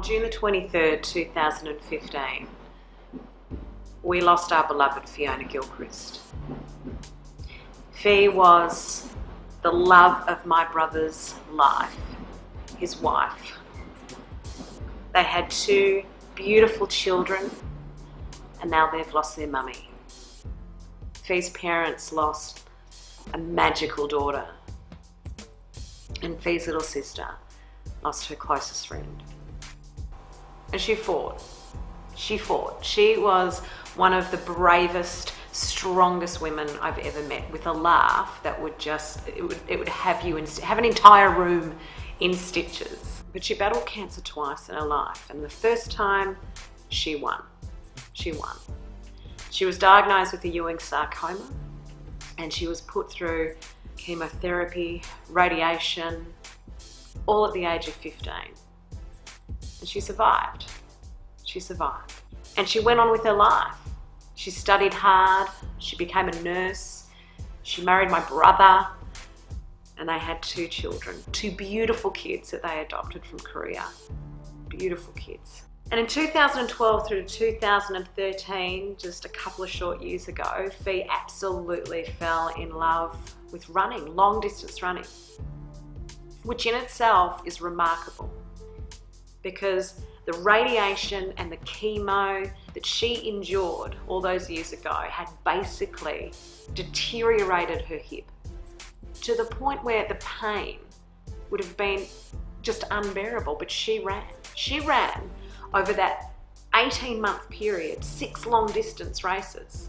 On June the 23rd, 2015, we lost our beloved Fiona Gilchrist. Fee was the love of my brother's life, his wife. They had two beautiful children, and now they've lost their mummy. Fee's parents lost a magical daughter, and Fee's little sister lost her closest friend. And she fought. She fought. She was one of the bravest, strongest women I've ever met, with a laugh that would just, it would have you have an entire room in stitches. But she battled cancer twice in her life, and the first time she won. She won. She was diagnosed with a Ewings sarcoma, and she was put through chemotherapy, radiation, all at the age of 15. And she survived. She survived. And she went on with her life. She studied hard, she became a nurse, she married my brother, and they had two children, two beautiful kids that they adopted from Korea. Beautiful kids. And in 2012 through to 2013, just a couple of short years ago, Fee absolutely fell in love with running, long distance running, which in itself is remarkable, because the radiation and the chemo that she endured all those years ago had basically deteriorated her hip to the point where the pain would have been just unbearable. But she ran. She ran over that 18-month period, 6 long-distance races.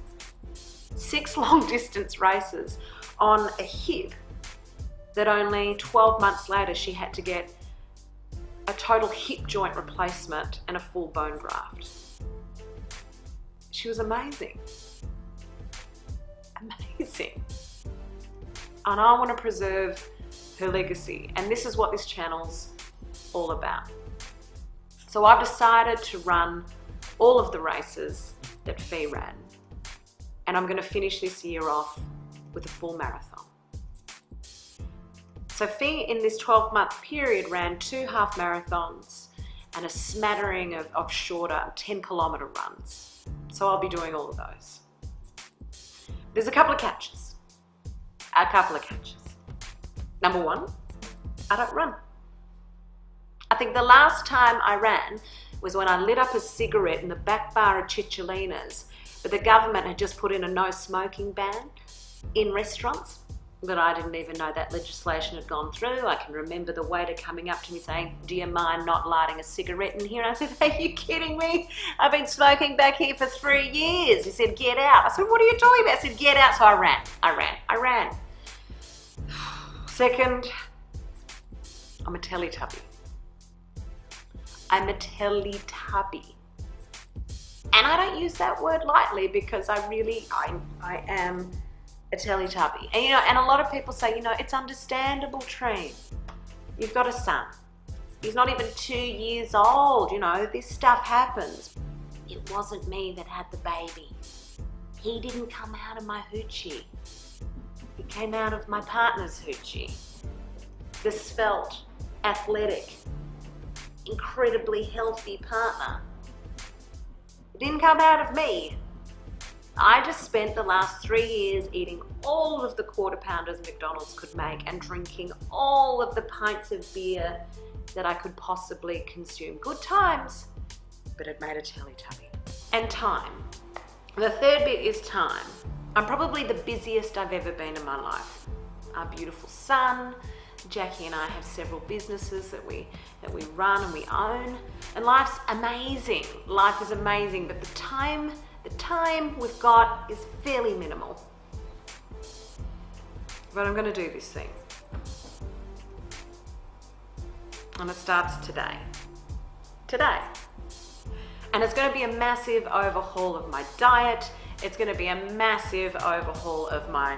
6 long-distance races on a hip that only 12 months later she had to get a total hip joint replacement and a full bone graft. She was amazing. Amazing. And I want to preserve her legacy, and this is what this channel's all about. So I've decided to run all of the races that Fee ran, and I'm going to finish this year off with a full marathon. So Fee in this 12-month period ran 2 half marathons and a smattering of shorter 10-kilometre runs. So I'll be doing all of those. There's a couple of catches. Number 1, I don't run. I think the last time I ran was when I lit up a cigarette in the back bar of Cicciolina's, but the government had just put in a no smoking ban in restaurants. But I didn't even know that legislation had gone through. I can remember the waiter coming up to me saying, "Do you mind not lighting a cigarette in here?" And I said, "Are you kidding me? I've been smoking back here for 3 years." He said, "Get out." I said, "What are you talking about?" I said, "Get out." So I ran. Second, I'm a Teletubby. I'm a Teletubby. And I don't use that word lightly, because I am a Teletubby. And and a lot of people say, it's understandable, Trina. You've got a son. He's not even 2 years old, this stuff happens. It wasn't me that had the baby. He didn't come out of my hoochie. He came out of my partner's hoochie. The svelte, athletic, incredibly healthy partner. It didn't come out of me. I just spent the last 3 years eating all of the quarter pounders McDonald's could make and drinking all of the pints of beer that I could possibly consume. Good times, but it made a Teletubby. And time. The third bit is time. I'm probably the busiest I've ever been in my life. Our beautiful son, Jackie, and I have several businesses that we run and we own, and life's amazing. Life is amazing, but the time we've got is fairly minimal. But I'm going to do this thing. And it starts today. Today. And it's going to be a massive overhaul of my diet. It's going to be a massive overhaul of my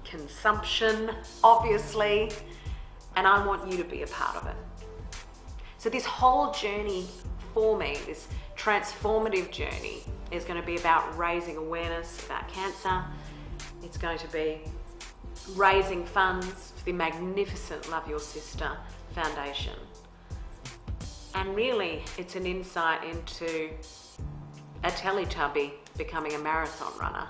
consumption, obviously. And I want you to be a part of it. So this whole journey for me, this transformative journey, is going to be about raising awareness about cancer. It's going to be raising funds for the magnificent Love Your Sister Foundation. And really, it's an insight into a Teletubby becoming a marathon runner.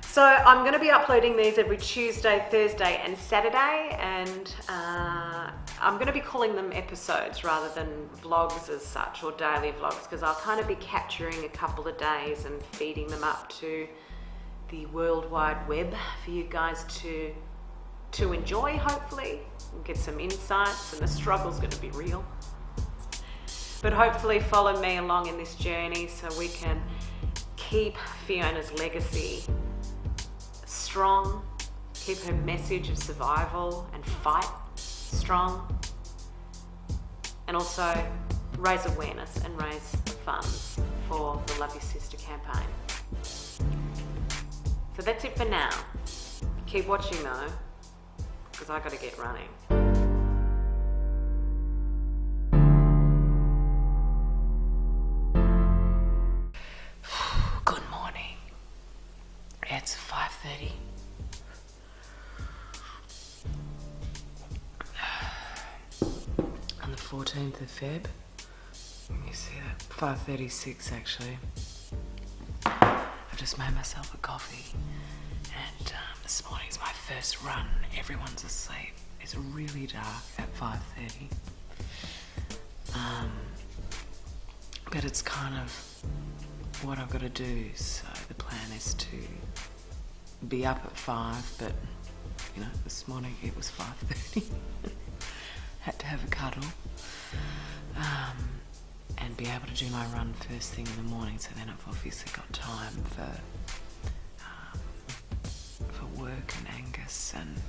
So I'm going to be uploading these every Tuesday, Thursday and Saturday, and I'm going to be calling them episodes rather than vlogs as such, or daily vlogs, because I'll kind of be capturing a couple of days and feeding them up to the World Wide Web for you guys to enjoy, hopefully, and get some insights, and the struggle's going to be real. But hopefully follow me along in this journey so we can keep Fiona's legacy strong, keep her message of survival and fight strong, and also raise awareness and raise funds for the Love Your Sister campaign. So that's it for now. Keep watching though, because I got to get running. Good morning. It's 5:30. On the 14th of Feb. You see that? 5:36 actually. I've just made myself a coffee, and this morning's my first run. Everyone's asleep. It's really dark at 5:30. But it's kind of what I've got to do. So the plan is to be up at 5, but you know, this morning it was 5:30. Had to have a cuddle, and be able to do my run first thing in the morning, so then I've obviously got time for work and Angus and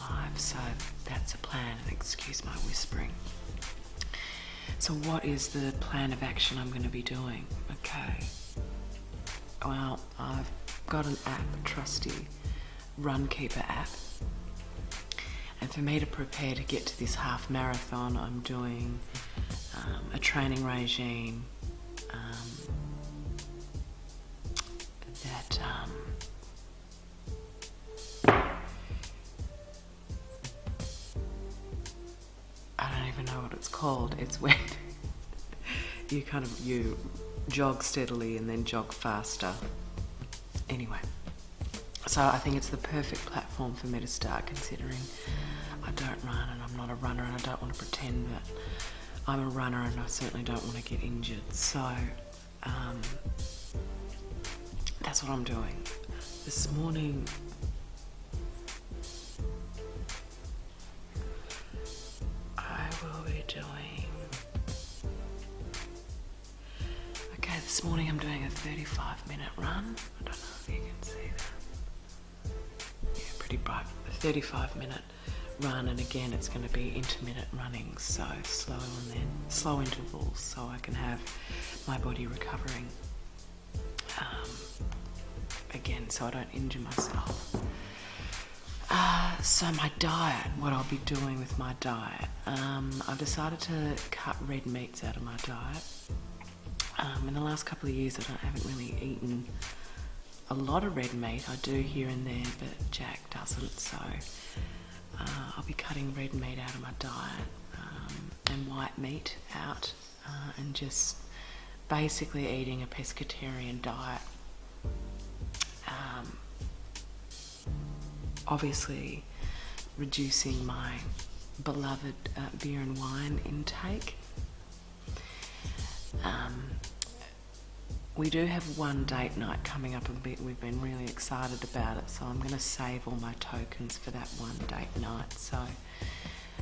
live. So that's a plan, and excuse my whispering. So what is the plan of action I'm going to be doing? Okay, well, I've got an app, a trusty Runkeeper app. And for me to prepare to get to this half marathon, I'm doing a training regime that I don't even know what it's called. It's when you jog steadily and then jog faster. Anyway, so I think it's the perfect platform for me to start, considering I don't run and I'm not a runner, and I don't want to pretend that I'm a runner, and I certainly don't want to get injured. So that's what I'm doing. This morning I will be doing... Okay, this morning I'm doing a 35-minute run. I don't know if you can see that. Yeah, pretty bright. A 35-minute run, and again it's going to be intermittent running, so slow intervals, so I can have my body recovering again, so I don't injure myself. So my diet, what I'll be doing with my diet, I've decided to cut red meats out of my diet. In the last couple of years I haven't really eaten a lot of red meat. I do here and there, but Jack doesn't, so I'll be cutting red meat out of my diet, and white meat out, and just basically eating a pescatarian diet. Obviously reducing my beloved beer and wine intake. We do have one date night coming up, and we've been really excited about it, so I'm going to save all my tokens for that one date night. So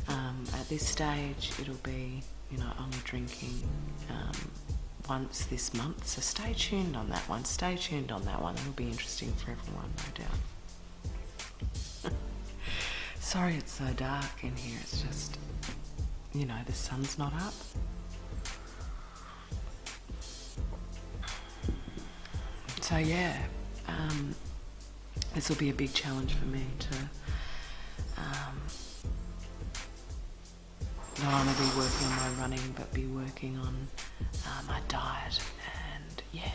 at this stage it'll be, only drinking once this month, so stay tuned on that one. It'll be interesting for everyone, no doubt. Sorry it's so dark in here, it's just, the sun's not up. So yeah, this will be a big challenge for me to not only be working on my running, but be working on my diet. And yeah,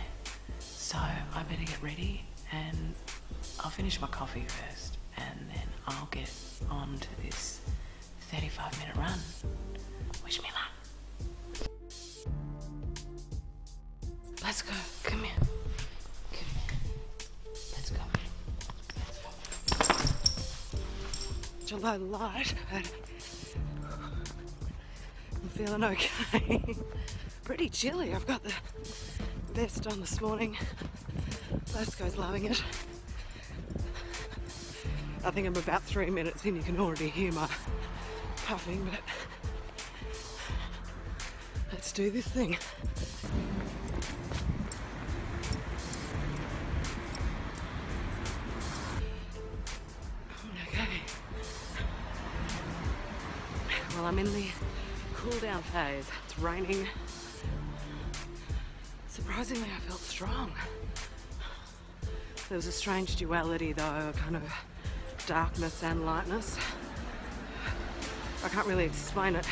so I better get ready, and I'll finish my coffee first, and then I'll get on to this 35-minute run. Wish me luck. Let's go. Come here. Let's go. July light. I'm feeling okay. Pretty chilly. I've got the vest on this morning. Lasco's loving it. I think I'm about 3 minutes in. You can already hear my puffing, but let's do this thing. Okay. Well, I'm in the cool down phase. It's raining. Surprisingly, I felt strong. There was a strange duality though, a kind of darkness and lightness. I can't really explain it.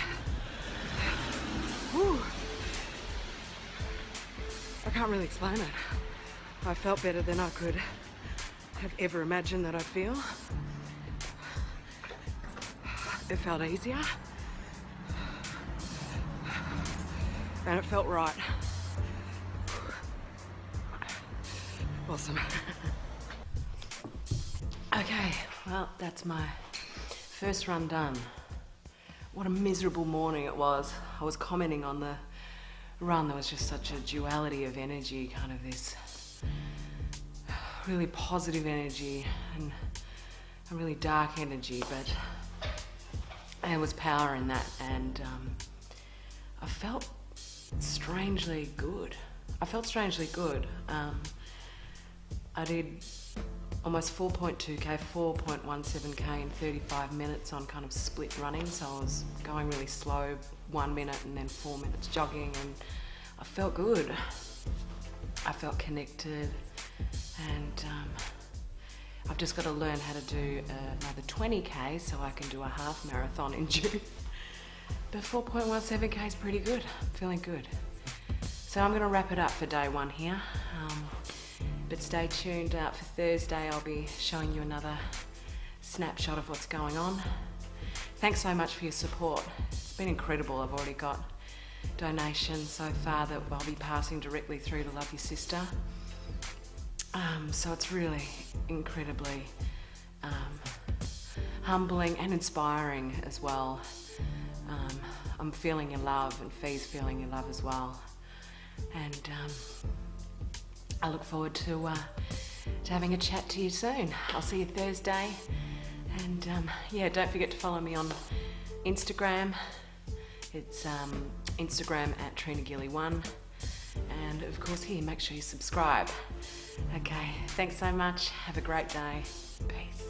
Whew. I can't really explain it. I felt better than I could have ever imagined that I'd feel. It felt easier. And it felt right. Awesome. Okay, well, that's my first run done. What a miserable morning it was. I was commenting on the run. There was just such a duality of energy, kind of this really positive energy and a really dark energy, but there was power in that, and I felt strangely good. I did almost 4.2k, 4.17k in 35 minutes on kind of split running, so I was going really slow, 1 minute and then 4 minutes jogging, and I felt good. I felt connected, and I've just got to learn how to do another 20k so I can do a half marathon in June. But 4.17k is pretty good. I'm feeling good. So I'm going to wrap it up for day one here. But stay tuned for Thursday. I'll be showing you another snapshot of what's going on. Thanks so much for your support. It's been incredible. I've already got donations so far that I'll be passing directly through to Love Your Sister. So it's really incredibly humbling and inspiring as well. I'm feeling your love, and Fee's feeling your love as well. And I look forward to having a chat to you soon. I'll see you Thursday. And yeah, don't forget to follow me on Instagram. It's Instagram at TrinaGilly1. And of course here, make sure you subscribe. Okay, thanks so much. Have a great day. Peace.